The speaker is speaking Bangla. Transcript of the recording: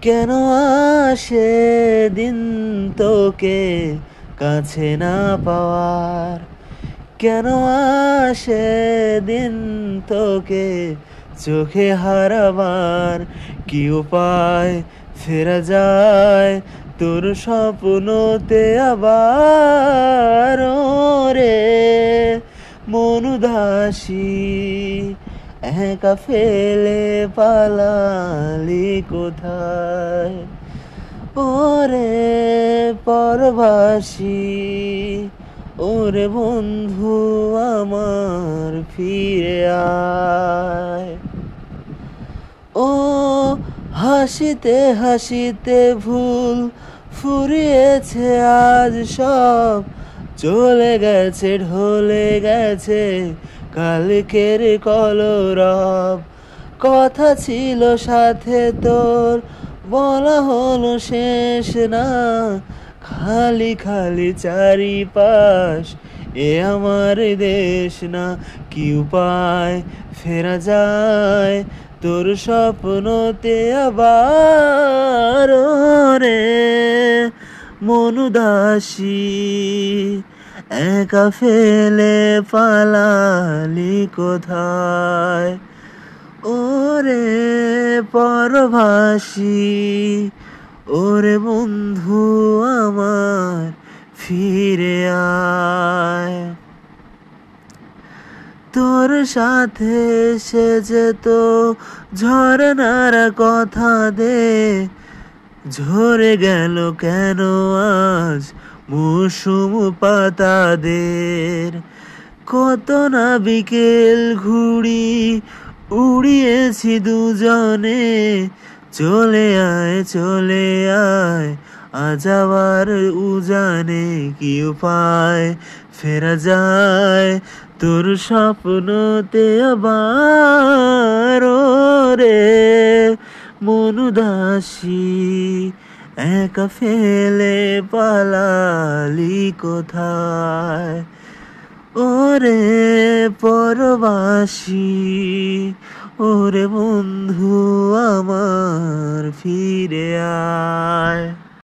কেন আসে দিন তোকে কাছে না পাওয়ার, কেন আসে দিন তোকে চোখে হারাবার। কি উপায় ফেরা যায় তোর স্বপ্নতে আবার? রে মন উদাসী একা ফেলে পালালি কোথায়? ওরে পরবাসী, ওরে বন্ধু আমার ফিরে আয়। ও হাসিতে হাসিতে ভুল ফুরিয়েছে আজ সব, চলে গেছে ঢলে গেছে কালকের কলরব। কথা ছিল সাথে তোর, বলা হলো শেষ না, খালি খালি চারিপাশ এ আমার দেশ না। কি উপায় ফেরা যায় তোর স্বপ্নতে আবার? রে মন উদাসী একা ফেলে পালালি কোথায়? ওরে পরবাসী, ওরে বন্ধু আমার ফিরে আয়। তোর সাথে সে যেত ঝরনার কথা দে, ঝরে গেল কেন আজ মৌসুম পাতাদের? কত না বিকেল ঘুড়ি উড়িয়েছি দুজনে, চলে আয় চলে আয় আজ আবার উজানে। কি উপায় ফেরা যায় তোর স্বপ্নতে আবার? রে মন উদাসী একা ফেলে পালালি কোথায়? ওরে পরবাসী, ওরে বন্ধু আমার ফিরে আয়।